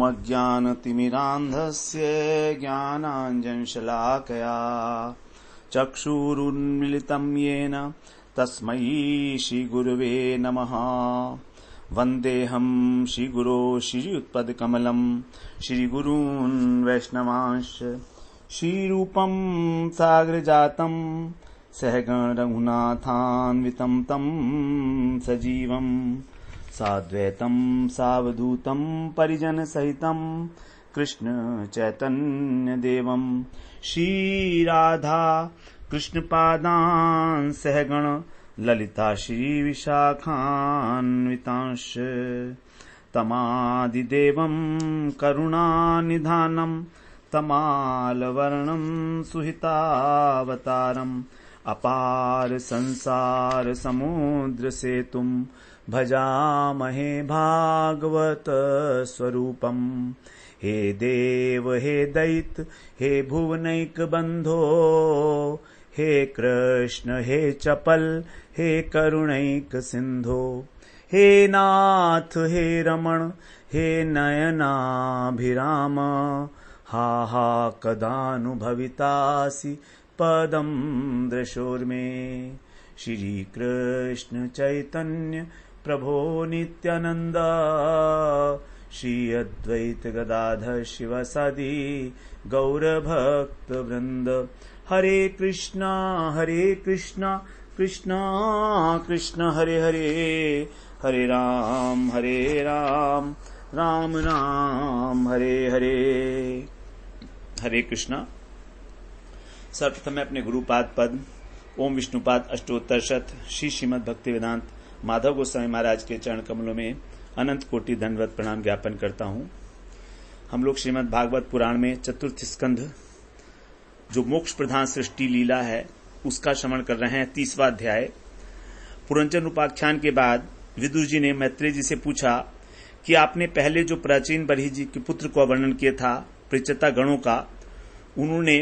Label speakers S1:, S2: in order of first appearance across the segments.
S1: ॐ अज्ञानतिमिरान्धस्य ज्ञानाञ्जनशलाकया चक्षुरुन्मिलितं येन तस्मै श्रीगुरुवे नमः। वन्देऽहं श्रीगुरो श्रीयुत्पदकमलं श्रीगुरून् वैष्णवांश्च श्रीरूपं सागरजातं सहगण रघुनाथान्वितं तं सजीवं साद्वैतं सावधूतं परिजनसहितं कृष्ण चैतन्यदेवं श्रीराधा कृष्णपादान् सहगण ललिता श्रीविशाखान्वितांश्च तमादिदेवं करुणानिधानं तमालवर्णं सुहितावतारम् अपार संसार समुद्र सेतुं भजामहे भागवत स्वरूपम्। हे देव हे दैत हे भुवनैक बंधो हे कृष्ण हे चपल हे करुणैक सिंधो हे नाथ हे रमण हे नयनाभिराम हा हा कदानुभवितासि पदं दृशोर्मे। श्री कृष्ण चैतन्य प्रभो नित्यानंद श्री अद्वैत गदाधर शिवसदि गौरभक्त वृंद। हरे कृष्णा कृष्णा कृष्णा हरे हरे, हरे राम राम राम हरे हरे। हरे कृष्णा। सर्वप्रथम मैं अपने गुरुपाद पद ओम विष्णुपाद अष्टोत्तर शत श्री श्रीमद् भक्ति वेदांत माधव गोस्वामी महाराज के चरण कमलों में अनंत कोटि दंडवत प्रणाम ज्ञापन करता हूँ। हम लोग श्रीमद् भागवत पुराण में चतुर्थ स्कंध जो मोक्ष प्रधान सृष्टि लीला है उसका श्रवण कर रहे हैं। 30वां अध्याय। पुरंजन उपाख्यान के बाद विदुर जी ने मैत्रेय जी से पूछा कि आपने पहले जो प्राचीन बरही जी के पुत्र को वर्णन किया था प्रचेता गणों का, उन्होंने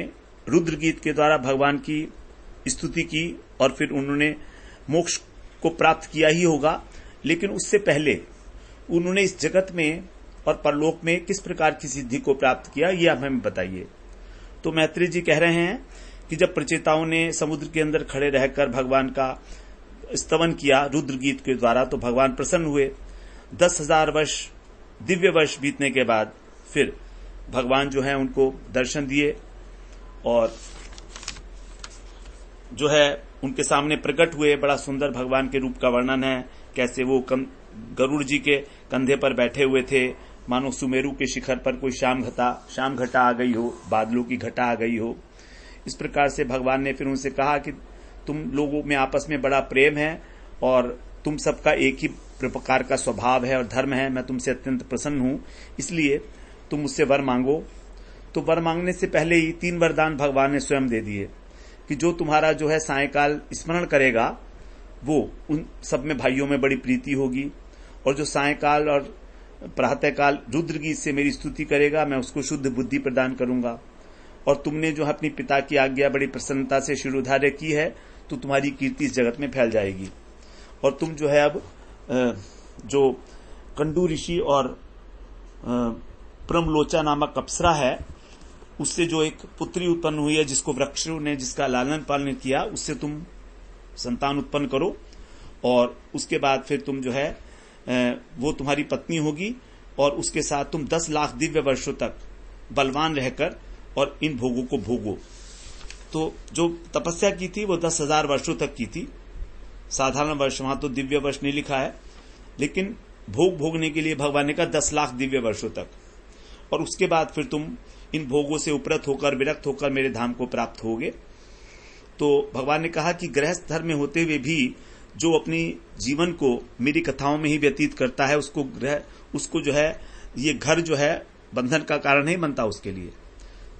S1: रुद्र गीत के द्वारा भगवान की स्तुति की और फिर उन्होंने मोक्ष को प्राप्त किया ही होगा, लेकिन उससे पहले उन्होंने इस जगत में और परलोक में किस प्रकार की सिद्धि को प्राप्त किया, ये आप हमें बताइए। तो मैत्रेय जी कह रहे हैं कि जब प्रचेताओं ने समुद्र के अंदर खड़े रहकर भगवान का स्तवन किया रुद्र गीत के द्वारा, तो भगवान प्रसन्न हुए। 10,000 वर्ष दिव्य वर्ष बीतने के बाद फिर भगवान जो है उनको दर्शन दिए और जो है उनके सामने प्रकट हुए। बड़ा सुंदर भगवान के रूप का वर्णन है, कैसे वो गरुड़ जी के कंधे पर बैठे हुए थे, मानो सुमेरु के शिखर पर कोई शाम घटा आ गई हो, बादलों की घटा आ गई हो। इस प्रकार से भगवान ने फिर उनसे कहा कि तुम लोगों में आपस में बड़ा प्रेम है और तुम सबका एक ही प्रकार का स्वभाव है और धर्म है, मैं तुमसे अत्यंत प्रसन्न हूं, इसलिए तुम मुझसे वर मांगो। तो वर मांगने से पहले ही 3 वरदान भगवान ने स्वयं दे दिए कि जो तुम्हारा जो है सायंकाल स्मरण करेगा वो उन सब में भाइयों में बड़ी प्रीति होगी, और जो सायंकाल और प्रातःकाल रुद्र गीत से मेरी स्तुति करेगा मैं उसको शुद्ध बुद्धि प्रदान करूंगा। और तुमने जो अपनी पिता की आज्ञा बड़ी प्रसन्नता से शिरोधार्य की है तो तुम्हारी कीर्ति इस जगत में फैल जाएगी। और तुम जो है अब जो कंडू ऋषि और प्रमलोचा नामक अप्सरा है उससे जो एक पुत्री उत्पन्न हुई है, जिसको वृक्षों ने जिसका लालन पालन किया, उससे तुम संतान उत्पन्न करो और उसके बाद फिर तुम जो है वो तुम्हारी पत्नी होगी और उसके साथ तुम 10 लाख दिव्य वर्षों तक बलवान रहकर और इन भोगों को भोगो। तो जो तपस्या की थी वो 10,000 वर्षों तक की थी। साधारण वर्ष, वहां तो दिव्य वर्ष नहीं लिखा है, लेकिन भोग भोगने के लिए भगवान ने कहा 10 लाख दिव्य वर्षों तक, और उसके बाद फिर तुम इन भोगों से उपरत होकर विरक्त होकर मेरे धाम को प्राप्त होगे। तो भगवान ने कहा कि गृहस्थ धर्म में होते हुए भी जो अपनी जीवन को मेरी कथाओं में ही व्यतीत करता है उसको जो है ये घर जो है बंधन का कारण नहीं बनता उसके लिए।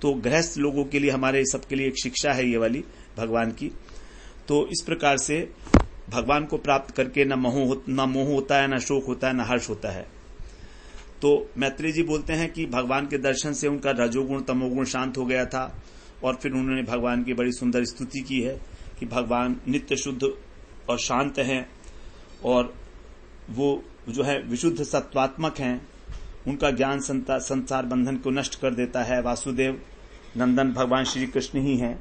S1: तो गृहस्थ लोगों के लिए, हमारे सबके लिए एक शिक्षा है ये वाली भगवान की। तो इस प्रकार से भगवान को प्राप्त करके न मोह होता है, न शोक होता है, न हर्ष होता है। तो मैत्रेय जी बोलते हैं कि भगवान के दर्शन से उनका रजोगुण तमोगुण शांत हो गया था और फिर उन्होंने भगवान की बड़ी सुंदर स्तुति की है कि भगवान नित्य शुद्ध और शांत हैं और वो जो है विशुद्ध सत्वात्मक हैं उनका ज्ञान संसार बंधन को नष्ट कर देता है। वासुदेव नंदन भगवान श्री कृष्ण ही हैं।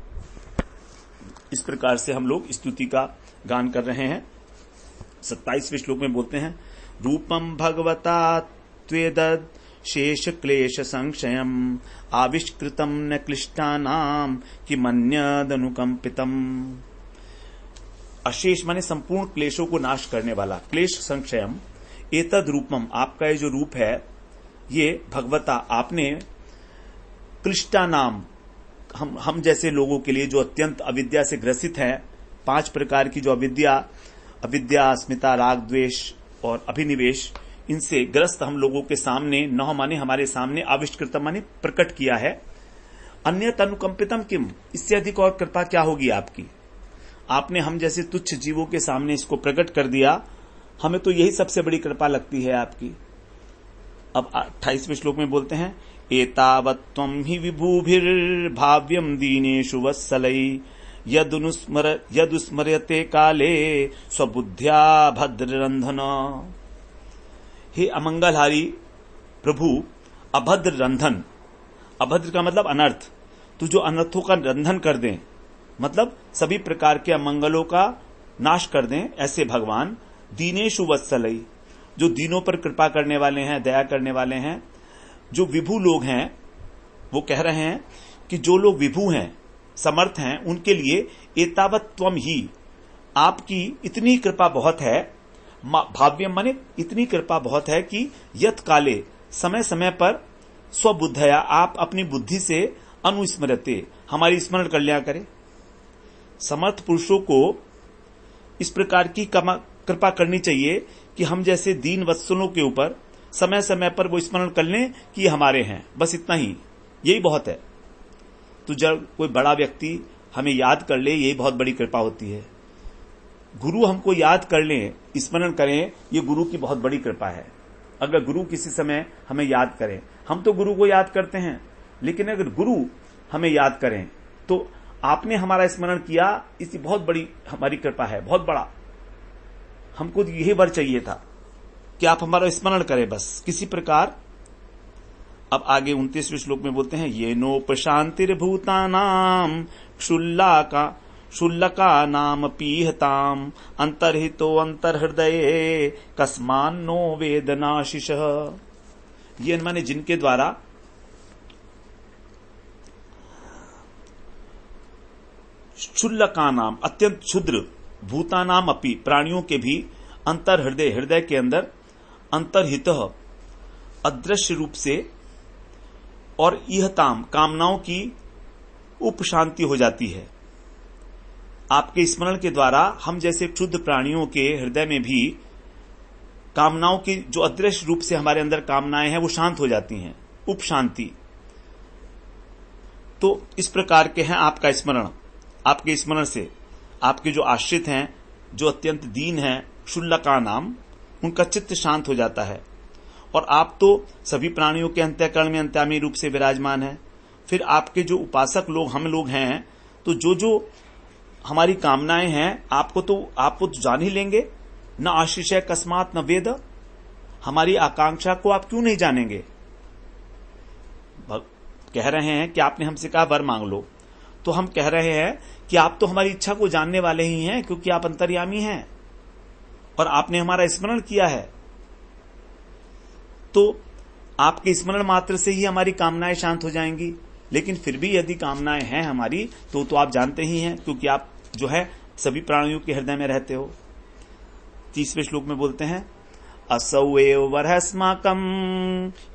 S1: इस प्रकार से हम लोग स्तुति का गान कर रहे हैं। 27वें श्लोक में बोलते हैं, रूपम भगवता त्वेदद शेष क्लेश संक्षयम आविष्कृतम न क्लिष्टानाम कि मन्यदनुकंपितम। अशेष माने संपूर्ण क्लेशों को नाश करने वाला, क्लेश संक्षयम एतद रूपम, आपका ये जो रूप है ये भगवता आपने क्लिष्टानाम, हम जैसे लोगों के लिए जो अत्यंत अविद्या से ग्रसित है, 5 प्रकार की जो अविद्या, अस्मिता, राग, द्वेष और अभिनिवेश, इनसे ग्रस्त हम लोगों के सामने, नौ माने हमारे सामने, आविष्कृतम माने प्रकट किया है। अन्यत अनुकंपितम किम, इससे अधिक और कृपा क्या होगी आपकी। आपने हम जैसे तुच्छ जीवों के सामने इसको प्रकट कर दिया, हमें तो यही सबसे बड़ी कृपा लगती है आपकी। अब 28वें श्लोक में बोलते हैं, एतावत्त्वं हि विभूभिर्भाव्यम दीनेषु वत्सलै यदुस्मर्यते काले स्वबुद्ध्या भद्ररंधन। हे अमंगलहारी प्रभु, अभद्र रंधन, अभद्र का मतलब अनर्थ, तू जो अनर्थों का रंधन कर दे, मतलब सभी प्रकार के अमंगलों का नाश कर दें, ऐसे भगवान दीनेषु वत्सलै, जो दीनों पर कृपा करने वाले हैं, दया करने वाले हैं। जो विभू लोग हैं वो कह रहे हैं कि जो लोग विभू हैं, समर्थ हैं, उनके लिए एतावत्त्वम ही, आपकी इतनी कृपा बहुत है, भाव्यम माने इतनी कृपा बहुत है कि यत काले, समय समय पर, स्वबुद्धया, आप अपनी बुद्धि से, अनुस्मरते, हमारी स्मरण कर लिया करें। समर्थ पुरुषों को इस प्रकार की कृपा करनी चाहिए कि हम जैसे दीन वत्सलों के ऊपर समय समय पर वो स्मरण कर लें कि ये हमारे हैं, बस इतना ही, यही बहुत है। तो जब कोई बड़ा व्यक्ति हमें याद कर ले, यही बहुत बड़ी कृपा होती है। गुरु हमको याद कर लें, स्मरण करें, ये गुरु की बहुत बड़ी कृपा है। अगर गुरु किसी समय हमें याद करें, हम तो गुरु को याद करते हैं, लेकिन अगर गुरु हमें याद करें तो आपने हमारा स्मरण किया, इसकी बहुत बड़ी हमारी कृपा है, बहुत बड़ा। हमको यही वर चाहिए था कि आप हमारा स्मरण करें, बस किसी प्रकार। अब आगे 29वें श्लोक में बोलते हैं, ये नोपशांतिर्भूतानाम क्षुल्लका नाम पीहताम अंतर्हितो अंतर्हृदये कस्मान्नो वेदनाशिष। ये माने जिनके द्वारा क्षुल्लका नाम, अत्यंत क्षुद्र, भूतानाम अपि, प्राणियों के भी, अंतर्हृदय, हृदय के अंदर, अंतर्हित, अदृश्य रूप से, और इहताम, कामनाओं की उपशांति हो जाती है। आपके स्मरण के द्वारा हम जैसे क्षुद्र प्राणियों के हृदय में भी कामनाओं की, जो अदृश्य रूप से हमारे अंदर कामनाएं हैं, वो शांत हो जाती हैं, उपशांति। तो इस प्रकार के हैं आपका स्मरण। आपके स्मरण से आपके जो आश्रित हैं, जो अत्यंत दीन हैं, क्षुल्लका नाम, उनका चित्त शांत हो जाता है। और आप तो सभी प्राणियों के अंतःकरण में अंतर्यामी रूप से विराजमान हैं। फिर आपके जो उपासक लोग, हम लोग हैं, तो जो जो हमारी कामनाएं हैं, आपको तो जान ही लेंगे। न आशिषय कस्मात न वेद, हमारी आकांक्षा को आप क्यों नहीं जानेंगे। कह रहे हैं कि आपने हमसे कहा वर मांग लो, तो हम कह रहे हैं कि आप तो हमारी इच्छा को जानने वाले ही हैं, क्योंकि आप अंतर्यामी हैं और आपने हमारा स्मरण किया है। तो आपके स्मरण मात्र से ही हमारी कामनाएं शांत हो जाएंगी। लेकिन फिर भी यदि कामनाएं हैं हमारी, तो आप जानते ही हैं, क्योंकि आप जो है सभी प्राणियों के हृदय में रहते हो। 30वें श्लोक में बोलते हैं, असौ एव वरहस्माकं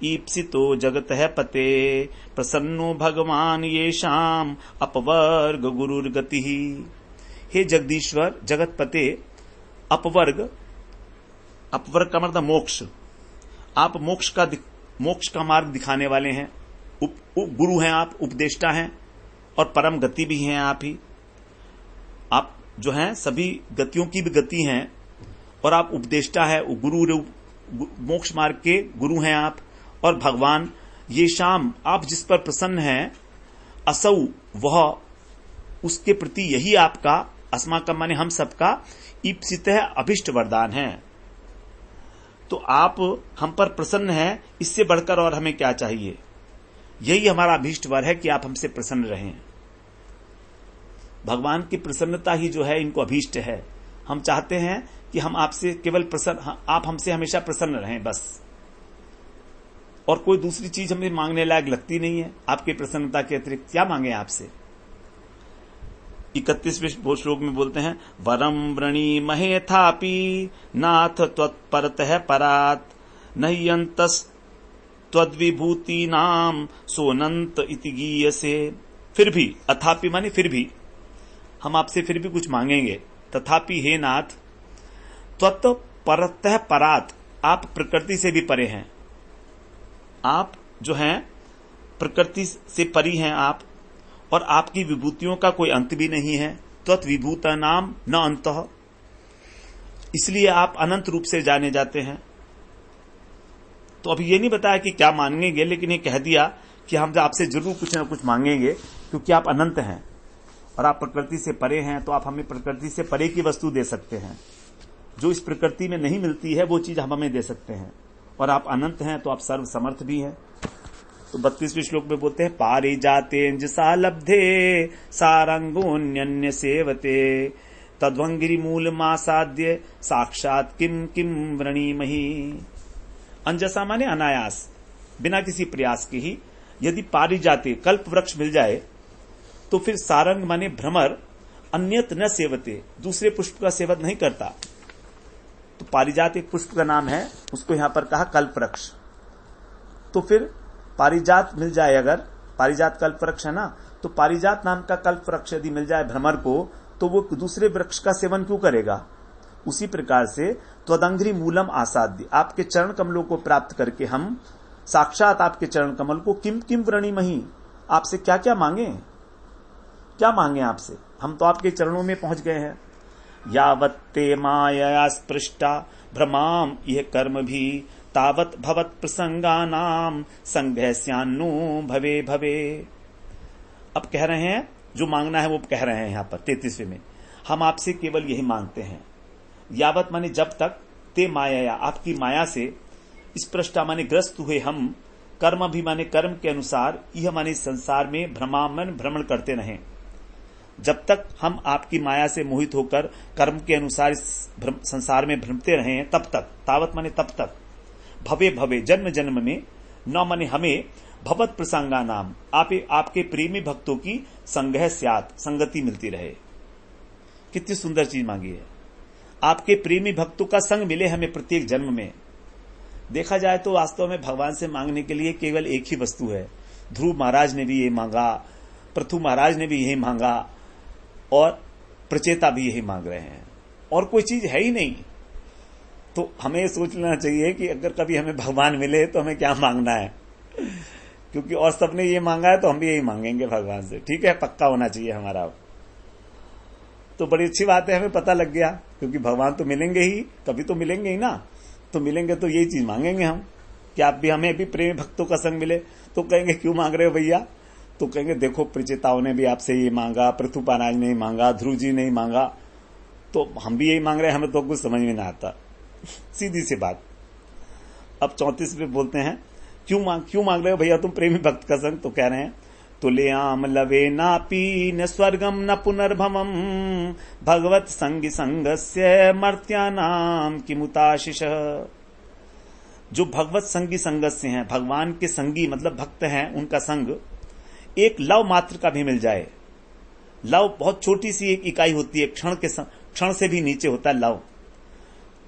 S1: ईप्सितो जगतः पते प्रसन्नो भगवान येषाम अपवर्ग गुरुर्गतिः। हे जगदीश्वर, जगत पते, अपवर्ग का मतलब मोक्ष, आप मोक्ष का मार्ग दिखाने वाले हैं, गुरु हैं आप, उपदेष्टा हैं, और परम गति भी हैं आप ही। आप जो हैं सभी गतियों की भी गति हैं, और आप उपदेष्टा है, गुरु, मोक्ष मार्ग के गुरु हैं आप। और भगवान ये शाम, आप जिस पर प्रसन्न हैं, असौ, वह, उसके प्रति यही आपका, अस्माकं माने हम सबका, ईप्सित है, अभिष्ट वरदान है। तो आप हम पर प्रसन्न हैं, इससे बढ़कर और हमें क्या चाहिए। यही हमारा अभीष्ट वर है कि आप हमसे प्रसन्न रहें। भगवान की प्रसन्नता ही जो है इनको अभीष्ट है। हम चाहते हैं कि हम आपसे केवल प्रसन्न, आप हमसे हमेशा प्रसन्न रहें बस, और कोई दूसरी चीज हमें मांगने लायक लगती नहीं है। आपकी प्रसन्नता के अतिरिक्त क्या मांगे आपसे। 31वें श्लोक में बोलते हैं, वरम व्रणी महेथापि नाथ त्वत्परतः परात नह्यंतस त्वद्विभूति नाम सोनंत इति गीयसे। फिर भी, अथापि माने फिर भी, हम आपसे फिर भी कुछ मांगेंगे। तथापि हे नाथ, त्वत्परतः परात, आप प्रकृति से भी परे हैं। आप जो हैं प्रकृति से परी हैं आप, और आपकी विभूतियों का कोई अंत भी नहीं है। त्वत् विभूता नाम न अंतः, इसलिए आप अनंत रूप से जाने जाते हैं। तो अभी ये नहीं बताया कि क्या मांगेंगे, लेकिन ये कह दिया कि हम आपसे जरूर कुछ न कुछ मांगेंगे, क्योंकि आप अनंत हैं और आप प्रकृति से परे हैं। तो आप हमें प्रकृति से परे की वस्तु दे सकते हैं, जो इस प्रकृति में नहीं मिलती है वो चीज हम हमें दे सकते हैं। और आप अनंत हैं तो आप सर्व समर्थ भी हैं। तो 32वें श्लोक में बोलते हैं, पारिजातेंज सा लब्धे सारंगोन्यन्य सेवते तद्वंगिरी मूल मासाद्य साक्षात किम किम व्रणीमहि। अंजसा माने अनायास, बिना किसी प्रयास के ही यदि पारिजाते कल्प वृक्ष मिल जाए तो फिर सारंग माने भ्रमर अन्यत न सेवते, दूसरे पुष्प का सेवन नहीं करता। तो पारिजात एक पुष्प का नाम है, उसको यहां पर कहा कल्प वृक्ष। तो फिर पारिजात मिल जाए, अगर पारिजात कल्प वृक्ष है ना, तो पारिजात नाम का कल्प वृक्ष यदि मिल जाए भ्रमर को, तो वो दूसरे वृक्ष का सेवन क्यों करेगा। उसी प्रकार से त्वदंघ्रि मूलम आसाद्य, आपके चरण कमलों को प्राप्त करके हम साक्षात आपके चरण कमल को किम किम व्रणीमहि, आपसे क्या क्या मांगे, क्या मांगे आपसे। हम तो आपके चरणों में पहुंच गए हैं। यावत्ते माया स्पृष्टा भ्रमाम यह कर्म भी तावत भवत प्रसंगानाम संघस्यान्नो भवे भवे। अब कह रहे हैं, जो मांगना है वो कह रहे हैं यहां पर 33वें में, हम आपसे केवल यही मांगते हैं। यावत माने जब तक, ते माया आपकी माया से, स्पृष्टा माने ग्रस्त हुए हम, कर्म भी माने कर्म के अनुसार, यह माने संसार में भ्रमामन भ्रमण करते रहें। जब तक हम आपकी माया से मोहित होकर कर्म के अनुसार इस संसार में भ्रमते रहे हैं, तब तक, तावत माने तब तक, भवे भवे जन्म जन्म में, न माने हमें, भवत प्रसंगा नाम आपके प्रेमी भक्तों की संगह स्यात, संगति मिलती रहे। कितनी सुंदर चीज मांगी है, आपके प्रेमी भक्तों का संग मिले हमें प्रत्येक जन्म में। देखा जाए तो वास्तव में भगवान से मांगने के लिए केवल एक ही वस्तु है। ध्रुव महाराज ने भी ये मांगा, पृथु महाराज ने भी यही मांगा, और प्रचेता भी यही मांग रहे हैं, और कोई चीज है ही नहीं। तो हमें सोच लेना चाहिए कि अगर कभी हमें भगवान मिले तो हमें क्या मांगना है, क्योंकि और सबने ये मांगा है तो हम भी यही मांगेंगे भगवान से। ठीक है, पक्का होना चाहिए हमारा। तो बड़ी अच्छी बात है, हमें पता लग गया, क्योंकि भगवान तो मिलेंगे ही, कभी तो मिलेंगे ही ना। तो मिलेंगे तो यही चीज मांगेंगे हम, कि आप भी हमें भी प्रेमी भक्तों का संग मिले। तो कहेंगे क्यों मांग रहे हो भैया, तो कहेंगे देखो प्रचेताओं ने भी आपसे ये मांगा, पृथु महाराज ने मांगा, ध्रुव जी ने मांगा, तो हम भी यही मांग रहे हैं, हमें तो कुछ समझ में ना आता। सीधी सी बात। अब 34 में बोलते हैं, क्यों मांग रहे हो भैया तुम प्रेमी भक्त का संग। तो कह रहे हैं, तुल्याम लवे नापी न स्वर्गम न पुनर्भवम भगवत संगी संगस्य मर्त्यानाम किमुताशिष। जो भगवत संगी संगस्य हैं, भगवान के संगी मतलब भक्त हैं, उनका संग एक लव मात्र का भी मिल जाए। लव बहुत छोटी सी एक इकाई होती है, क्षण से भी नीचे होता है लव।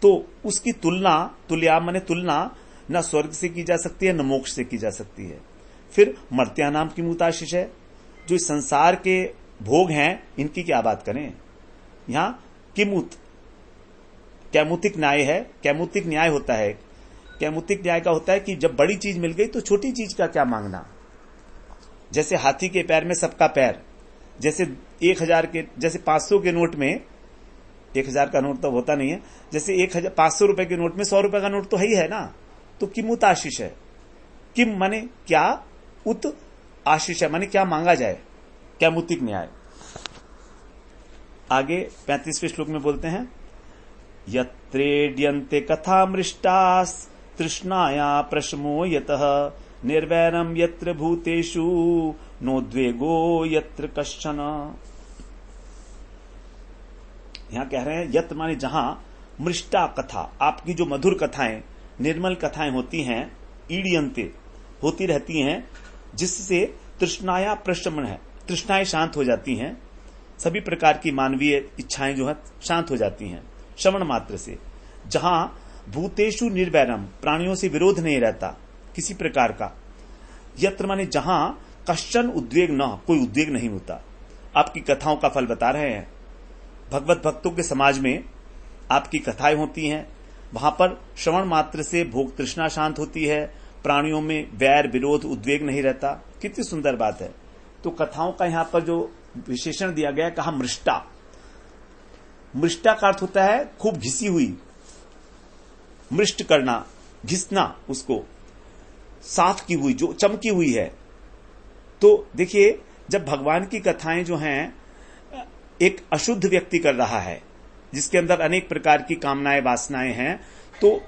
S1: तो उसकी तुलना, तुल्या माने तुलना, न स्वर्ग से की जा सकती है न मोक्ष से की जा सकती है। फिर मर्त्या नाम की मुताशिश है, जो इस संसार के भोग हैं इनकी क्या बात करें। यहां किमुत कैमुतिक न्याय है, कैमुतिक न्याय होता है। कैमुतिक न्याय का होता है कि जब बड़ी चीज मिल गई तो छोटी चीज का क्या मांगना। जैसे हाथी के पैर में सबका पैर, जैसे 1000 के, जैसे 500 के नोट में, 1000 का नोट तो होता नहीं है, जैसे 500 रुपए के नोट में 100 रुपए का नोट तो है ही है ना। तो किमुत आशीष है, किम माने क्या, उत आशीष है माने क्या मांगा जाए, कैमुतिक न्याय। आगे 35वें श्लोक में बोलते हैं, यत्रेड्यन्ते कथामृष्टास् तृष्णाया प्रशमो यतः निर्वैरम यत्र भूतेषु नोद्वेगो यत्र कश्चन। यहां कह रहे हैं यत्र माने जहां, मृष्टा कथा, आपकी जो मधुर कथाएं, निर्मल कथाएं होती हैं, ईड्यन्ते होती रहती हैं, जिससे तृष्णाया प्रशमन है, तृष्णाएं शांत हो जाती हैं, सभी प्रकार की मानवीय इच्छाएं जो है शांत हो जाती हैं श्रवण मात्र से। जहां भूतेषु निर्वैरम, प्राणियों से विरोध नहीं रहता किसी प्रकार का। यत्र माने जहां कश्चन उद्वेग न, कोई उद्वेग नहीं होता। आपकी कथाओं का फल बता रहे हैं। भगवत भक्तों के समाज में आपकी कथाएं होती हैं, वहां पर श्रवण मात्र से भोग तृष्णा शांत होती है, प्राणियों में वैर विरोध उद्वेग नहीं रहता। कितनी सुंदर बात है। तो कथाओं का यहां पर जो विशेषण दिया गया, कहा मृष्टा। मृष्टा का अर्थ होता है खूब घिसी हुई, मृष्ट करना, घिसना, उसको साफ की हुई, जो चमकी हुई है। तो देखिए, जब भगवान की कथाएं जो हैं एक अशुद्ध व्यक्ति कर रहा है, जिसके अंदर अनेक प्रकार की कामनाएं वासनाएं हैं, तो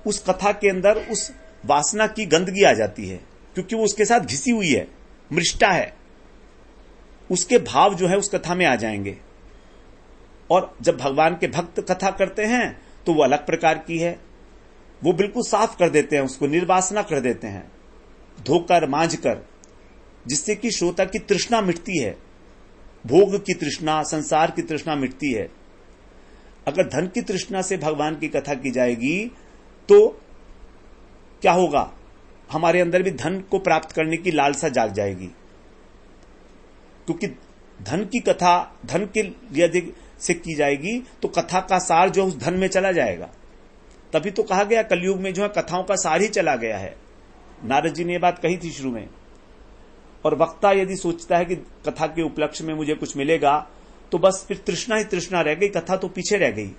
S1: उस कथा के अंदर उस वासना की गंदगी आ जाती है, क्योंकि वो उसके साथ घिसी हुई है, मृष्टा है। उसके भाव जो है उस कथा में आ जाएंगे। और जब भगवान के भक्त कथा करते हैं तो वो अलग प्रकार की है, वो बिल्कुल साफ कर देते हैं, उसको निर्वासना कर देते हैं, धोकर मांझ कर, जिससे कि श्रोता की तृष्णा मिटती है, भोग की तृष्णा, संसार की तृष्णा मिटती है। अगर धन की तृष्णा से भगवान की कथा की जाएगी तो क्या होगा, हमारे अंदर भी धन को प्राप्त करने की लालसा जाग जाएगी, क्योंकि धन की कथा धन के यदि से की जाएगी तो कथा का सार जो उस धन में चला जाएगा। तभी तो कहा गया कलयुग में जो है कथाओं का सार ही चला गया है। नारद जी ने यह बात कही थी शुरू में। और वक्ता यदि सोचता है कि कथा के उपलक्ष्य में मुझे कुछ मिलेगा, तो बस फिर तृष्णा ही तृष्णा रह गई, कथा तो पीछे रह गई।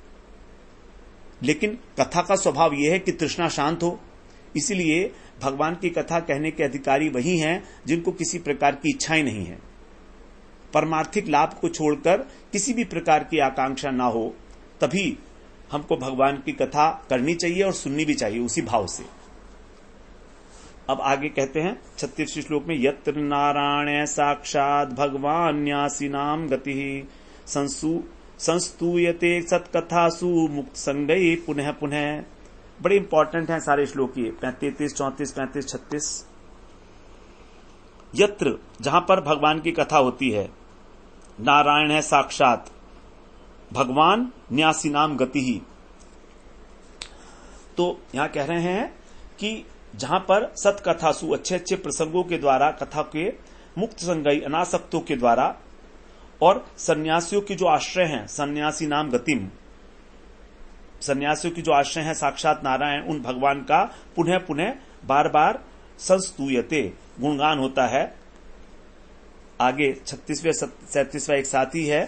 S1: लेकिन कथा का स्वभाव यह है कि तृष्णा शांत हो, इसीलिए भगवान की कथा कहने के अधिकारी वही हैं जिनको किसी प्रकार की इच्छाएं नहीं है, परमार्थिक लाभ को छोड़कर किसी भी प्रकार की आकांक्षा ना हो, तभी हमको भगवान की कथा करनी चाहिए और सुननी भी चाहिए उसी भाव से। अब आगे कहते हैं 36वें श्लोक में, यत्र नारायण साक्षात भगवान न्यासिनाम गति संस्तूयते सत्कथासु मुक्त संगई पुनः पुनः। बड़े इंपॉर्टेंट हैं सारे श्लोक ये, 33, 34, 35, 36। यत्र, जहां पर भगवान की कथा होती है, नारायण है साक्षात, भगवान न्यासी नाम गति ही। तो यहां कह रहे हैं कि जहां पर सत्कथासु, अच्छे अच्छे प्रसंगों के द्वारा, कथा के मुक्त संगई अनासक्तों के द्वारा, और सन्यासियों की जो आश्रय हैं, सन्यासी नाम गतिम, सन्यासियों की जो आश्रय है साक्षात नारायण, उन भगवान का पुनः पुनः बार बार संस्तूयते, गुणगान होता है। आगे 36वें 37वां एक साथ ही है,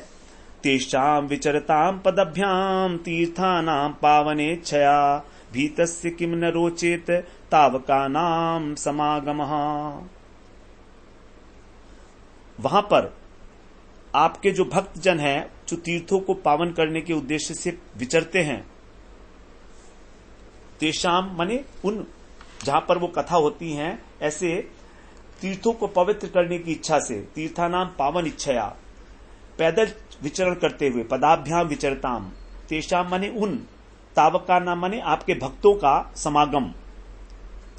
S1: तेषाम विचरताम पदभ्याम तीर्थानाम पावनेच्छया भीतस्य किम न रोचेत तावका नाम समागमः। वहां पर आपके जो भक्त जन हैं, जो तीर्थों को पावन करने के उद्देश्य से विचरते हैं, तेषाम माने उन, जहां पर वो कथा होती हैं, ऐसे तीर्थों को पवित्र करने की इच्छा से, तीर्थानाम पावन इच्छया, पैदल विचरण करते हुए, पदाभ्याम विचरताम, तेषाम माने उन, तावका नाम माने आपके भक्तों का समागम,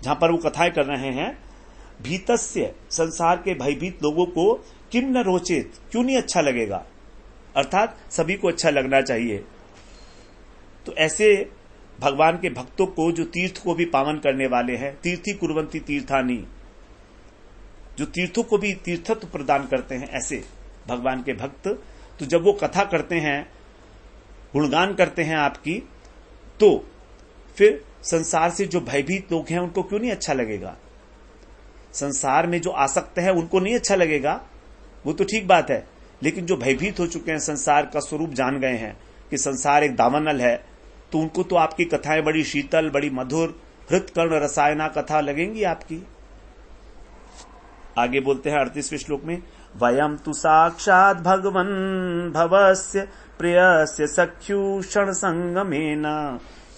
S1: जहां पर वो कथाएं कर रहे हैं, भीतस्य, संसार के भयभीत लोगों को, किम न रोचेत, क्यों नहीं अच्छा लगेगा, अर्थात सभी को अच्छा लगना चाहिए। तो ऐसे भगवान के भक्तों को, जो तीर्थ को भी पावन करने वाले हैं, तीर्थी कुर्वन्ति तीर्थानी, जो तीर्थों को भी तीर्थत्व प्रदान करते हैं, ऐसे भगवान के भक्त, तो जब वो कथा करते हैं, गुणगान करते हैं आपकी, तो फिर संसार से जो भयभीत लोग हैं उनको क्यों नहीं अच्छा लगेगा। संसार में जो आसक्त है उनको नहीं अच्छा लगेगा, वो तो ठीक बात है, लेकिन जो भयभीत हो चुके हैं, संसार का स्वरूप जान गए हैं कि संसार एक दावानल है, तो उनको तो आपकी कथाएं बड़ी शीतल, बड़ी मधुर, हृतकर्ण रसायना कथा लगेंगी आपकी। आगे बोलते हैं 38वें श्लोक में, वयम तु साक्षात भगवन् भवस्य प्रियस्य सख्यूषण संगमेन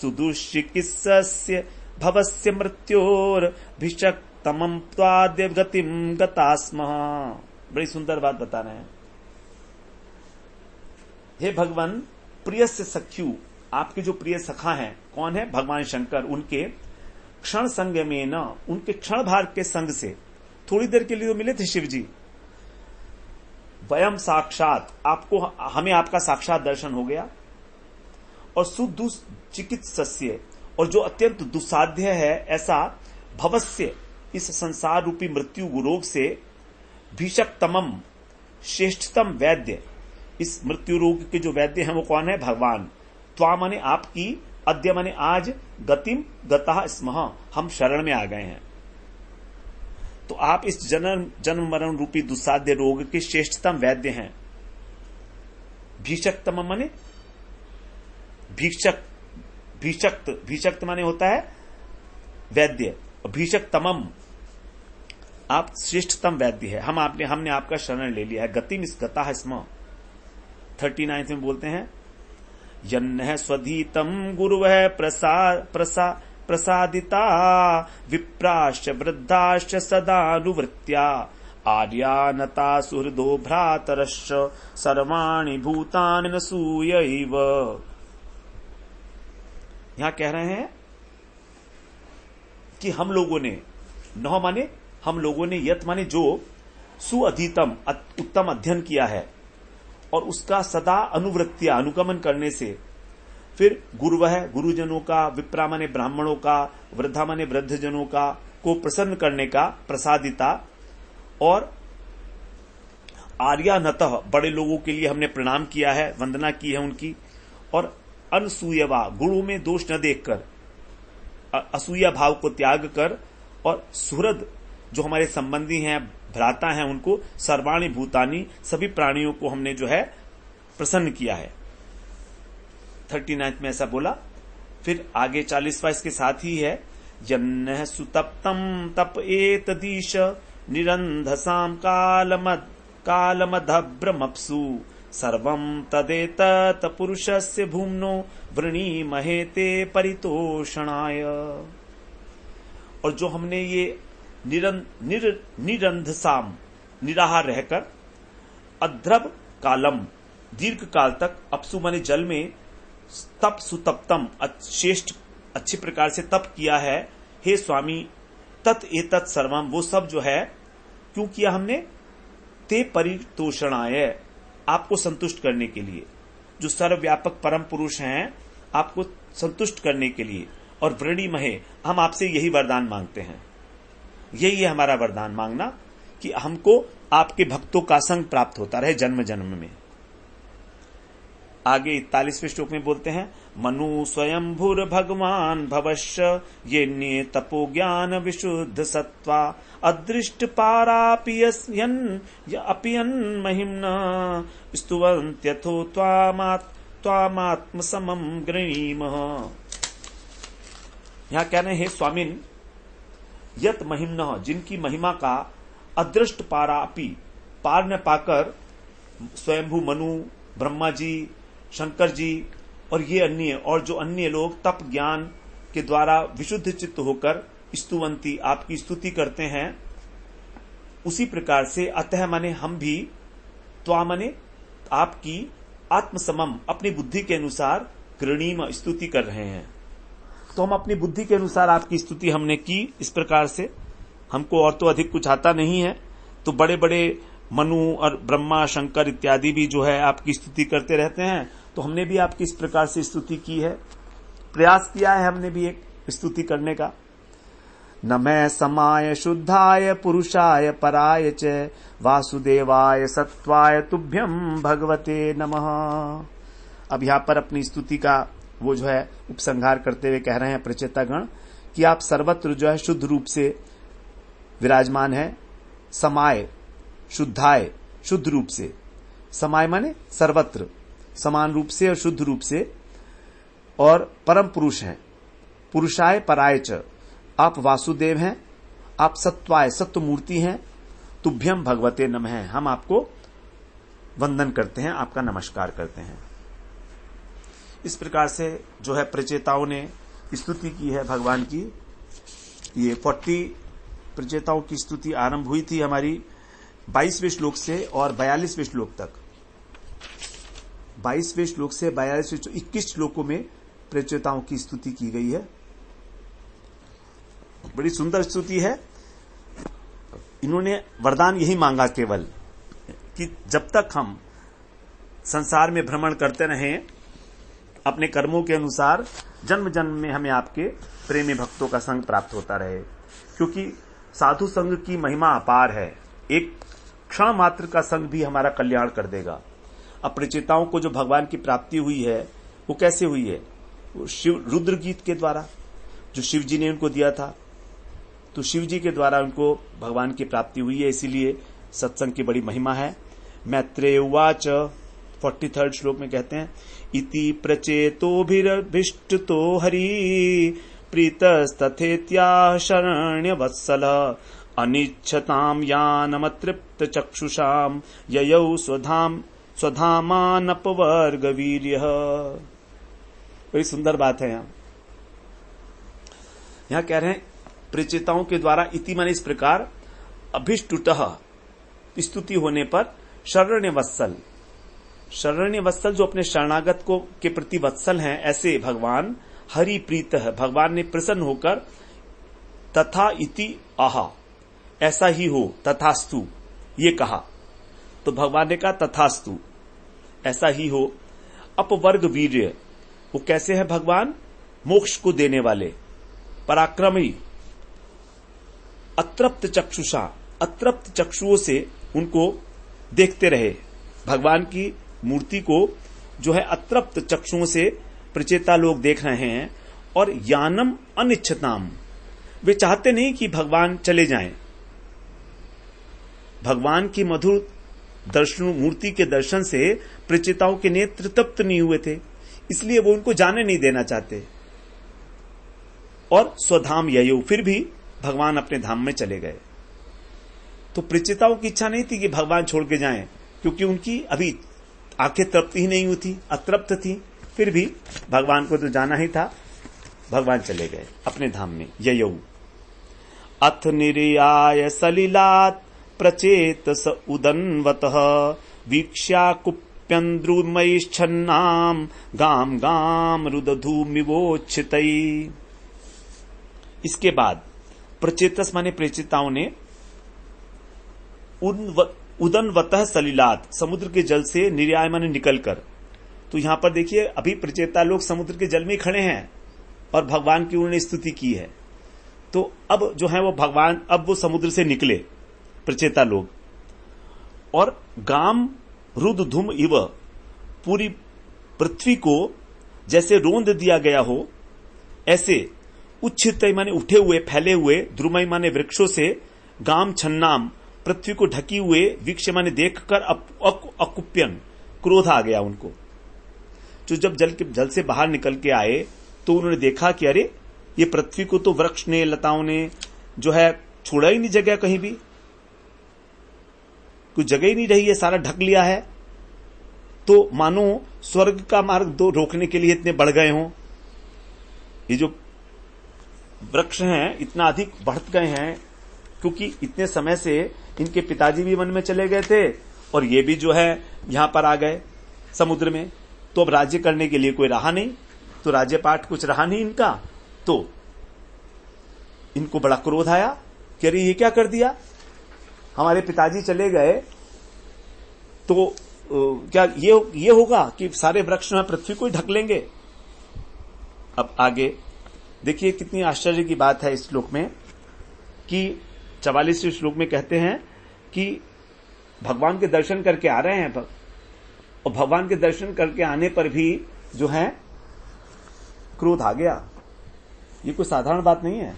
S1: सुदुश्चिकित्सस्य भवस्य मृत्योर्भिषक्तमं त्वाद्य गतिम गतास्मः। बड़ी सुंदर बात बता रहे हैं। हे भगवान, प्रियस्य सख्यु, आपके जो प्रिय सखा हैं, कौन है? भगवान शंकर। उनके क्षण संग में न, उनके क्षण भार के संग से थोड़ी देर के लिए तो मिले थे शिव जी। वयम साक्षात, आपको, हमें आपका साक्षात दर्शन हो गया। और सुदुश्चिकित्सस्य, और जो अत्यंत दुस्साध्य है ऐसा, भवस्य, इस संसार रूपी मृत्यु रोग से, भीषकतमम, श्रेष्ठतम वैद्य, इस मृत्यु रोग के जो वैद्य हैं वो कौन है? भगवान। त्वा माने आपकी, अद्य माने आज, गतिम गतः स्मः, हम शरण में आ गए हैं। तो आप इस जन्म मरण रूपी दुस्साध्य रोग के श्रेष्ठतम वैद्य हैं। भीषकतम माने भीषक्त माने होता है वैद्य, भीषकतमम, आप श्रेष्ठतम वैद्य है। हमने आपका शरण ले लिया है। गतिम इस गता स्म। 39 में बोलते हैं, यन्नः स्वधीतम गुरुवः प्रसादिता विप्राश्च वृद्धाश्च सदानुवृत्त्या आर्यानता सुहृदो भ्रातरश्च सर्वाणि भूतानि नसूयैव। यहां कह रहे हैं कि हम लोगों ने, नौ माने हम लोगों ने, यत माने जो, सुअधीतम उत्तम अध्ययन किया है और उसका सदा अनुवृत्तिया अनुगमन करने से, फिर गुरुवः गुरुजनों का, विप्रा माने ब्राह्मणों का, वृद्धा माने वृद्धजनों का को प्रसन्न करने का, प्रसादिता, और आर्यानतः बड़े लोगों के लिए हमने प्रणाम किया है, वंदना की है उनकी, और अनसूयवा गुणों में दोष न देखकर, असूया भाव को त्याग कर, और सुहृद जो हमारे संबंधी हैं, भ्राता हैं, उनको सर्वाणि भूतानि सभी प्राणियों को हमने जो है प्रसन्न किया है। 39 में ऐसा बोला। फिर आगे 40वां इसके साथ ही है, यन्नः सुतप्तम तप एतदीश निरंधसाम कालमधभ्रमप्सु सर्वं तदेतत् पुरुषस्य भूम्नो वृणीमहे ते परितोषणाय। और जो हमने ये निरंधसाम, निराहार रहकर, अध्रब कालम, दीर्घ काल तक, अपसु माने जल में, तप सुतप्तम, श्रेष्ठ अच्छी प्रकार से तप किया है। हे स्वामी, तत् एतत् सर्वम, वो सब जो है क्यों किया हमने? ते परितोषणाय, आपको संतुष्ट करने के लिए, जो सर्वव्यापक परम पुरुष हैं, आपको संतुष्ट करने के लिए। और वृणीमहे, हम आपसे यही वरदान मांगते हैं, यही है हमारा वरदान मांगना, कि हमको आपके भक्तों का संग प्राप्त होता रहे जन्म जन्म में। आगे 41वें श्लोक में बोलते हैं, मनु स्वयंभुर भगवान भवश्य ये न्ये तपो ज्ञान विशुद्ध सत्वा अदृष्ट पारापियन महिम्ना स्तुवन्त्यथो त्वामात्म समम गृणीमः। यहां कह रहे हैं, हे स्वामिन, यत महिम्नः, जिनकी महिमा का अदृष्ट पारापि, पार न पाकर, स्वयंभू मनु, ब्रह्मा जी, शंकर जी और ये अन्य, और जो अन्य लोग तप ज्ञान के द्वारा विशुद्ध चित्त होकर स्तुवंती, आपकी स्तुति करते हैं, उसी प्रकार से अतः माने हम भी, त्वा माने आपकी, आत्मसमम, अपनी बुद्धि के अनुसार, गृणीम, स्तुति कर रहे हैं। तो हम अपनी बुद्धि के अनुसार आपकी स्तुति हमने की इस प्रकार से। हमको और तो अधिक कुछ आता नहीं है, तो बड़े बड़े मनु और ब्रह्मा, शंकर इत्यादि भी जो है आपकी स्तुति करते रहते हैं, तो हमने भी आपकी इस प्रकार से स्तुति की है, प्रयास किया है हमने भी एक स्तुति करने का। नमः समाय शुद्धाय पुरुषाय पराय च वासुदेवाय सत्वाय तुभ्यं भगवते नमः। अब यहां पर अपनी स्तुति का वो जो है उपसंहार करते हुए कह रहे हैं प्रचेतागण, कि आप सर्वत्र जो है शुद्ध रूप से विराजमान है। समाय, शुद्धाय, शुद्ध रूप से, समाय माने सर्वत्र, समान रूप से और शुद्ध रूप से, और परम पुरुष हैं। पुरुषाय पराय च, आप वासुदेव हैं। आप सत्वाय, सत्व मूर्ति हैं। तुभ्यम भगवते नमः, हम आपको वंदन करते हैं, आपका नमस्कार करते हैं। इस प्रकार से जो है प्रचेताओं ने स्तुति की है भगवान की। ये 40 प्रचेताओं की स्तुति आरंभ हुई थी हमारी 22वें श्लोक से और 42वें श्लोक तक। 22वें श्लोक से 42वें 21 श्लोकों में प्रचेताओं की स्तुति की गई है। बड़ी सुंदर स्तुति है। इन्होंने वरदान यही मांगा केवल कि जब तक हम संसार में भ्रमण करते रहें अपने कर्मों के अनुसार, जन्म जन्म में हमें आपके प्रेमी भक्तों का संग प्राप्त होता रहे, क्योंकि साधु संग की महिमा अपार है। एक क्षण मात्र का संग भी हमारा कल्याण कर देगा। अब प्रचेताओं को जो भगवान की प्राप्ति हुई है वो कैसे हुई है? वो शिव रुद्र गीत के द्वारा, जो शिव जी ने उनको दिया था, तो शिव जी के द्वारा उनको भगवान की प्राप्ति हुई है। इसीलिए सत्संग की बड़ी महिमा है। मैत्रेय उवाच 43rd श्लोक में कहते हैं, इति प्रचेतोभिरभिष्टतो हरि प्रीतस्तथेत्या शरण्य वत्सल अनिच्छताम यानमतृप्त चक्षुषाम ययौ स्वधामानपवर्ग वीर्यः। बड़ी सुंदर बात है। यहां कह रहे हैं प्रचेताओं के द्वारा, इति माने इस प्रकार, अभिष्टुतः स्तुति होने पर, शरण्य वत्सल, शरण्य वत्सल जो अपने शरणागत को के प्रति वत्सल हैं, ऐसे भगवान हरि प्रीत है, भगवान ने प्रसन्न होकर तथा इति आहा, ऐसा ही हो, तथास्तु ये कहा। तो भगवान ने कहा तथास्तु, ऐसा ही हो। अपवर्ग वीर्य, वो कैसे है भगवान? मोक्ष को देने वाले, पराक्रमी। अतृप्त चक्षुषा, अतृप्त चक्षुओं से उनको देखते रहे। भगवान की मूर्ति को जो है अतृप्त चक्षुओं से प्रचेता लोग देख रहे हैं। और यानम अनिच्छताम, वे चाहते नहीं कि भगवान चले जाएं। भगवान की मधुर दर्शन, मूर्ति के दर्शन से प्रचेताओं के नेत्र तृप्त नहीं हुए थे, इसलिए वो उनको जाने नहीं देना चाहते। और स्वधाम ययो, फिर भी भगवान अपने धाम में चले गए। तो प्रचेताओं की इच्छा नहीं थी कि भगवान छोड़ के जाएं, क्योंकि उनकी अभी आंखें तृप्त ही नहीं हुई थी, अतृप्त थी। फिर भी भगवान को तो जाना ही था, भगवान चले गए अपने धाम में। ययौ अथ निर्याय सलिलात् प्रचेत स उदन्वतः वीक्ष्या कुप्यन्द्रुमैश्छन्नाम गाम गाम रुदधूमिवोच्छितै। इसके बाद प्रचेतस माने प्रचेताओं ने उदन्वतः सलिलात, समुद्र के जल से, निर्याय माने निकलकर। तो यहां पर देखिए अभी प्रचेता लोग समुद्र के जल में खड़े हैं और भगवान की उन्होंने स्तुति की है। तो अब जो है वो भगवान, अब वो समुद्र से निकले प्रचेता लोग, और गाम रुद धूम इव, पूरी पृथ्वी को जैसे रोंद दिया गया हो, ऐसे उच्छित माने उठे हुए, फैले हुए, द्रुमय माने वृक्षों से, गाम छन्नाम, पृथ्वी को ढकी हुए, वीक्ष माने देखकर अकुप्यन, क्रोध आ गया उनको। जो जब जल से बाहर निकल के आए तो उन्होंने देखा कि अरे ये पृथ्वी को तो वृक्ष ने, लताओं ने जो है छोड़ा ही नहीं, जगह कहीं भी कुछ जगह ही नहीं रही है, सारा ढक लिया है। तो मानो स्वर्ग का मार्ग रोकने के लिए इतने बढ़ गए हों। ये जो वृक्ष हैं इतना अधिक बढ़ गए हैं, क्योंकि इतने समय से इनके पिताजी भी वन में चले गए थे और ये भी जो है यहां पर आ गए समुद्र में। तो अब राज्य करने के लिए कोई रहा नहीं, तो राज्य पाठ कुछ रहा नहीं इनका। तो इनको बड़ा क्रोध आया कि अरे ये क्या कर दिया, हमारे पिताजी चले गए तो क्या ये होगा कि सारे वृक्ष में पृथ्वी को ढक लेंगे। अब आगे देखिए कितनी आश्चर्य की बात है इस श्लोक में कि 44वें श्लोक में कहते हैं कि भगवान के दर्शन करके आ रहे हैं, और भगवान के दर्शन करके आने पर भी जो है क्रोध आ गया। ये कोई साधारण बात नहीं है।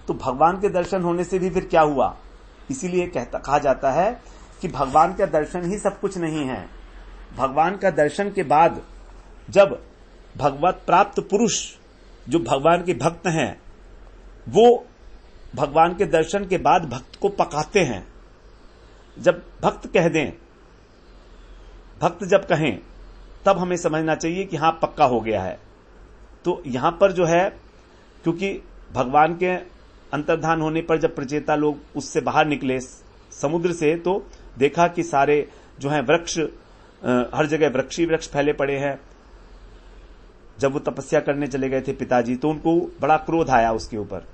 S1: तो भगवान के दर्शन होने से भी फिर क्या हुआ, इसीलिए कहा जाता है कि भगवान का दर्शन ही सब कुछ नहीं है। भगवान का दर्शन के बाद जब भगवत प्राप्त पुरुष जो भगवान के भक्त हैं, वो भगवान के दर्शन के बाद भक्त को पकाते हैं, जब भक्त कह दें, भक्त जब कहें, तब हमें समझना चाहिए कि हां पक्का हो गया है। तो यहां पर जो है, क्योंकि भगवान के अंतर्धान होने पर जब प्रचेता लोग उससे बाहर निकले समुद्र से, तो देखा कि सारे जो है वृक्ष, हर जगह वृक्ष ही वृक्ष फैले पड़े हैं। जब वो तपस्या करने चले गए थे पिताजी, तो उनको बड़ा क्रोध आया उसके ऊपर।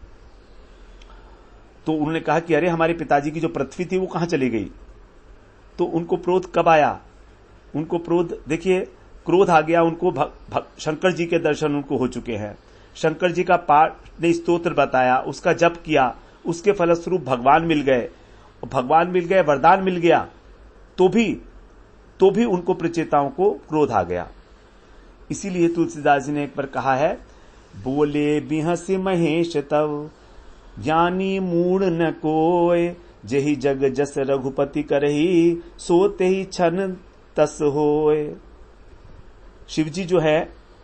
S1: तो उन्होंने कहा कि अरे हमारे पिताजी की जो पृथ्वी थी वो कहां चली गई। तो उनको क्रोध कब आया, उनको क्रोध, देखिए क्रोध आ गया उनको, शंकर जी के दर्शन उनको हो चुके हैं, शंकर जी का पाठ ने स्तोत्र बताया, उसका जप किया, उसके फलस्वरूप भगवान मिल गए, भगवान मिल गए, वरदान मिल गया, तो भी उनको प्रचेताओं को क्रोध आ गया। इसीलिए तुलसीदास जी ने एक बार कहा है, बोले बिहसि महेश तव ज्ञानी मूढ़ न कोय, जेहि जग जस रघुपति करही, सोते ही छन तस होय। शिवजी जो है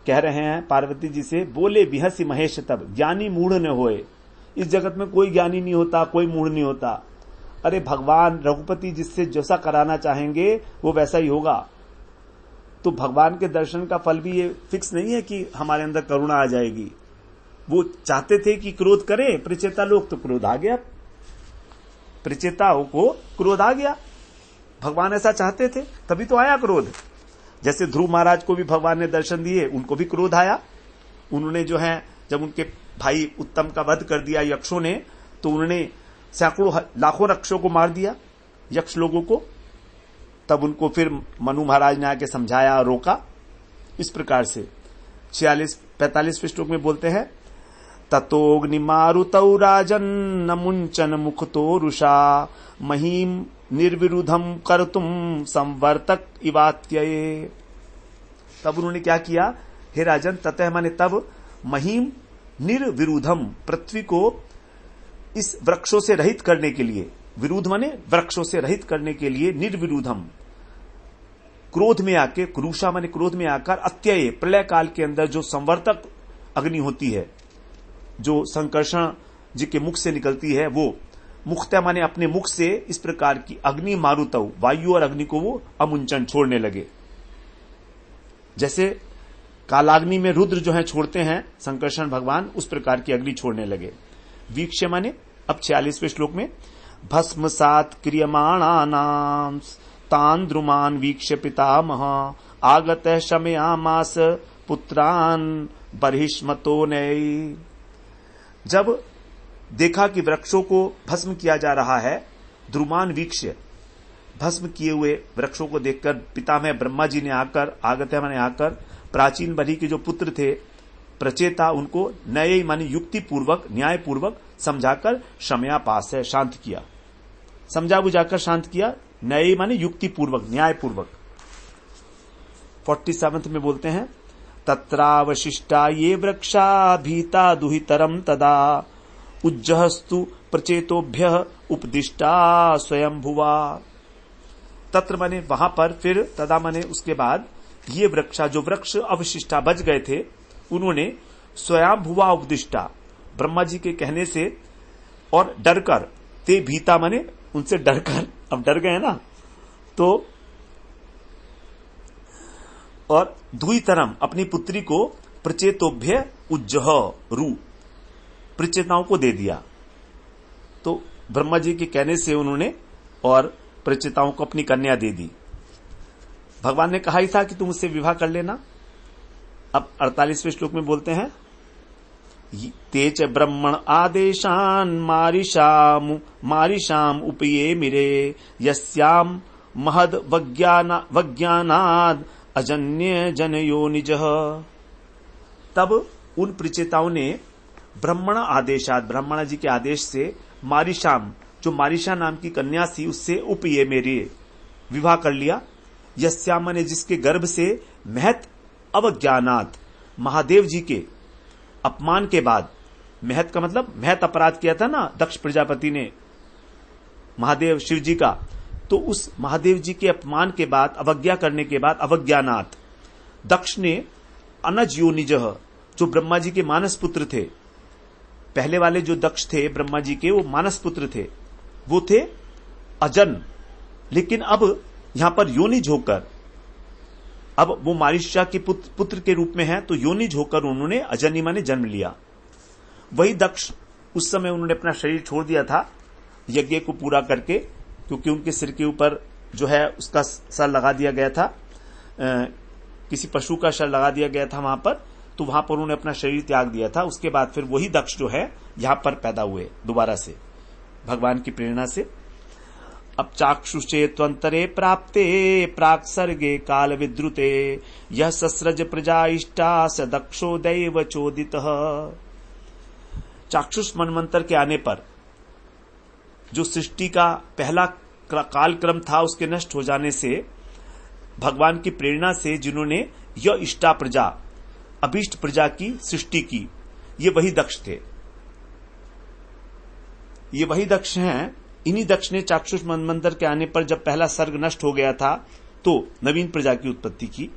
S1: कह रहे हैं पार्वती जी से, बोले बिहसि महेश तब, ज्ञानी मूढ़ न होए। इस जगत में कोई ज्ञानी नहीं होता, कोई मूढ़ नहीं होता। अरे भगवान रघुपति जिससे जैसा कराना चाहेंगे वो वैसा ही होगा। तो भगवान के दर्शन का फल भी ये फिक्स नहीं है कि हमारे अंदर करुणा आ जाएगी। वो चाहते थे कि क्रोध करें प्रचेता लोग, तो क्रोध आ गया, प्रचेताओं को क्रोध आ गया। भगवान ऐसा चाहते थे, तभी तो आया क्रोध। जैसे ध्रुव महाराज को भी भगवान ने दर्शन दिए, उनको भी क्रोध आया। उन्होंने जो है, जब उनके भाई उत्तम का वध कर दिया यक्षों ने, तो उन्होंने सैकड़ों लाखों यक्षों को मार दिया, यक्ष लोगों को। तब उनको फिर मनु महाराज ने आके समझाया, रोका। इस प्रकार से 46-45 श्लोक में बोलते हैं, ततोग्नि मारुतौ राजन न मुंचन मुखतो रुषा, महीम निर्विरुद्धम कर्तुम संवर्तक इवात्यये। तब उन्होंने क्या किया, हे राजन, ततः माने तब, महीम निर्विरुद्धम, पृथ्वी को इस वृक्षों से रहित करने के लिए, विरुद्ध माने वृक्षों से रहित करने के लिए, निर्विरुद्धम क्रोध में आके, क्रूषा माने क्रोध में आकर, अत्यय प्रलय काल के अंदर जो संवर्तक अग्नि होती है, जो संकर्षण जी के मुख से निकलती है, वो मुखत्या माने अपने मुख से इस प्रकार की अग्नि मारुतौ, वायु और अग्नि को वो अमुंचन छोड़ने लगे। जैसे कालाग्नि में रुद्र जो है छोड़ते हैं संकर्षण भगवान, उस प्रकार की अग्नि छोड़ने लगे। वीक्ष माने अब 46वें श्लोक में, भस्म सात क्रियमाणानां तान द्रुमान वीक्ष पितामह, आगत शमयामास पुत्रान बर्हिष्मतो नई। जब देखा कि वृक्षों को भस्म किया जा रहा है, द्रुमान वीक्ष, भस्म किए हुए वृक्षों को देखकर पितामह ब्रह्मा जी ने आकर, आगत माने आकर, प्राचीन बलि के जो पुत्र थे प्रचेता, उनको नए माने युक्ति पूर्वक, न्याय पूर्वक समझाकर शमया पास है शांत किया, समझा बुझाकर शांत किया। नए माने युक्ति पूर्वक, न्याय पूर्वक। 47 में बोलते हैं, तत्रावशिष्टा ये वृक्षा भीता दुहितरम तदा, उज्जहस्तु प्रचेतोभ्य उपदिष्टा स्वयं भुवा। तत्र माने वहां पर, फिर तदा माने उसके बाद, ये वृक्षा, जो वृक्ष अवशिष्टा बच गए थे, उन्होंने स्वयं भुवा उपदिष्टा, ब्रह्मा जी के कहने से और डरकर, ते भीता माने उनसे डरकर, अब डर गए ना, तो और दुहितरम अपनी पुत्री को प्रचेतोभ्य उज्जह रू, प्रचेताओं को दे दिया। तो ब्रह्मा जी के कहने से उन्होंने और प्रचेताओं को अपनी कन्या दे दी। भगवान ने कहा ही था कि तुम उससे विवाह कर लेना। अब 48वें श्लोक में बोलते हैं, तेच ब्रह्मण आदेशान मारिशाम उपये मिरे, यस्याम महद वज्ञानाद अजन्य जनयो निजः। तब उन प्रचेताओं ने ब्रह्मण आदेशात, ब्रह्मणा जी के आदेश से, मारिशाम, जो मारिशा नाम की कन्या थी, उससे उपये मेरे विवाह कर लिया। यस्याम ने जिसके गर्भ से, महत अवज्ञानात, महादेव जी के अपमान के बाद, महत का मतलब महत अपराध किया था ना दक्ष प्रजापति ने महादेव शिव जी का, तो उस महादेव जी के अपमान के बाद, अवज्ञा करने के बाद, अवज्ञानात, दक्ष ने अनज योनिजह, जो ब्रह्मा जी के मानस पुत्र थे, पहले वाले जो दक्ष थे ब्रह्मा जी के, वो मानस पुत्र थे, वो थे अजन, लेकिन अब यहां पर योनिज होकर, अब वो मारीशा के पुत्र के रूप में है, तो योनिज होकर उन्होंने अजनी माने जन्म लिया। वही दक्ष उस समय उन्होंने अपना शरीर छोड़ दिया था यज्ञ को पूरा करके, क्योंकि उनके सिर के ऊपर जो है उसका सर लगा दिया गया था, किसी पशु का सर लगा दिया गया था वहां पर, तो वहां पर उन्होंने अपना शरीर त्याग दिया था। उसके बाद फिर वही दक्ष जो है यहां पर पैदा हुए दोबारा से भगवान की प्रेरणा से। अब चाक्षुषे त्वंतरे प्राप्ते प्राक सर्गे काल विद्रुते यह सस्रज प्रजा इष्टा स दक्षो दैव चोदितः। चाक्षुष मनमंत्र के आने पर जो सृष्टि का पहला कालक्रम था उसके नष्ट हो जाने से भगवान की प्रेरणा से जिन्होंने यह इष्टा प्रजा, अभीष्ट प्रजा की सृष्टि की, ये वही दक्ष थे, ये वही दक्ष हैं। इन्हीं दक्ष ने चाक्षुष मनमंत्र के आने पर जब पहला सर्ग नष्ट हो गया था तो नवीन प्रजा की उत्पत्ति की।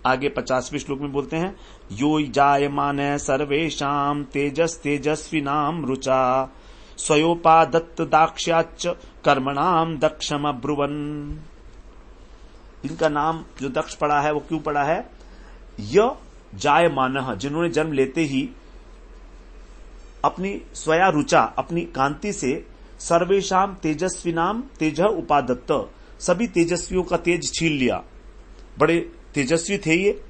S1: आगे 50वें श्लोक में बोलते हैं, यो जायमान सर्वेषां तेजस तेजस्विनां रुचा स्वयोपादत्त दाक्ष्याच्च कर्मणाम दक्षम अब्रुवन। इनका नाम जो दक्ष पड़ा है वो क्यों पड़ा है? य जायमानः, जिन्होंने जन्म लेते ही अपनी स्वया रुचा, अपनी कांति से सर्वेशाम तेजस्विनाम तेज उपादत्त, सभी तेजस्वियों का तेज छीन लिया। बड़े तेजस्वी थे ये,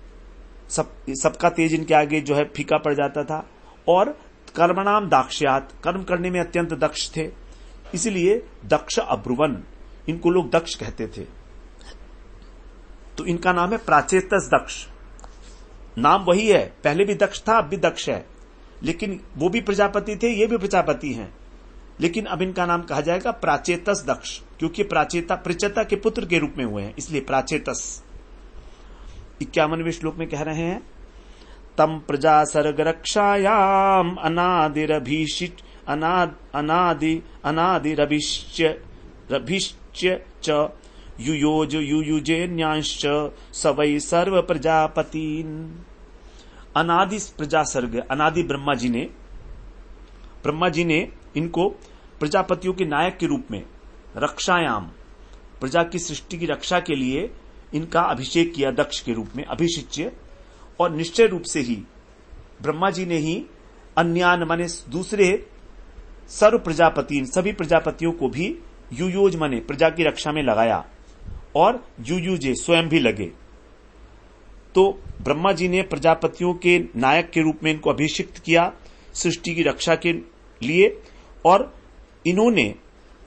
S1: सबका तेज इनके आगे जो है फीका पड़ जाता था। और कर्मणाम दाक्ष्यात, कर्म करने में अत्यंत दक्ष थे, इसलिए दक्ष अब्रुवन, इनको लोग दक्ष कहते थे। तो इनका नाम है प्राचेतस दक्ष। नाम वही है, पहले भी दक्ष था, अब भी दक्ष है, लेकिन वो भी प्रजापति थे, ये भी प्रजापति हैं, लेकिन अब इनका नाम कहा जाएगा प्राचेतस दक्ष, क्योंकि प्रचेता के पुत्र के रूप में हुए हैं, इसलिए प्राचेतस। 51वें श्लोक में कह रहे हैं, तम प्रजा सर्ग रक्षायाम अनादिरभिश्च च युयोज युयुजेन्यांश्च सवै सर्व प्रजापतीन। अनादि प्रजा सर्ग, अनादि ब्रह्मा जी ने इनको प्रजापतियों के नायक के रूप में, रक्षायाम, प्रजा की सृष्टि की रक्षा के लिए इनका अभिषेक किया दक्ष के रूप में, अभिषिच्य। और निश्चय रूप से ही ब्रह्मा जी ने ही अन्यान माने दूसरे सर्व प्रजापति, सभी प्रजापतियों को भी युयोज माने प्रजा की रक्षा में लगाया, और युयुजे स्वयं भी लगे। तो ब्रह्मा जी ने प्रजापतियों के नायक के रूप में इनको अभिषिक्त किया सृष्टि की रक्षा के लिए, और इन्होंने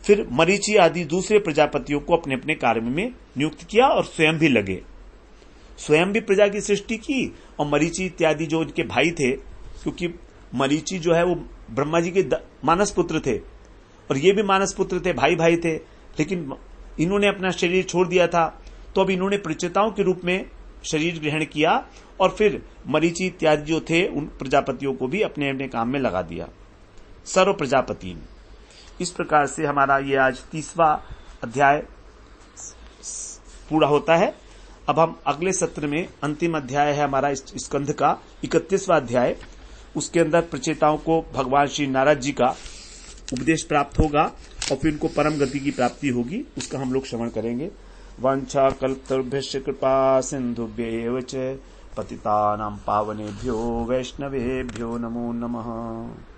S1: फिर मरीचि आदि दूसरे प्रजापतियों को अपने अपने कार्य में नियुक्त किया और स्वयं भी लगे। स्वयं भी प्रजा की सृष्टि की, और मरीचि इत्यादि जो इनके भाई थे, क्योंकि मरीचि जो है वो ब्रह्मा जी के मानस पुत्र थे और ये भी मानस पुत्र थे, भाई भाई थे, लेकिन इन्होंने अपना शरीर छोड़ दिया था, तो अब इन्होंने प्रचेताओं के रूप में शरीर ग्रहण किया और फिर मरीचि इत्यादि जो थे उन प्रजापतियों को भी अपने अपने काम में लगा दिया, सर्व प्रजापति। इस प्रकार से हमारा ये आज 30वां अध्याय पूरा होता है। अब हम अगले सत्र में, अंतिम अध्याय है हमारा इस स्कंध का 31वां अध्याय, उसके अंदर प्रचेताओं को भगवान श्री नारद जी का उपदेश प्राप्त होगा और फिर उनको परम गति की प्राप्ति होगी, उसका हम लोग श्रवण करेंगे। वांछा कल्पतरुभ्यश्च कृपा सिन्धुभ्येव च पतितानां पावनेभ्यो वैष्णवेभ्यो नमो नमः।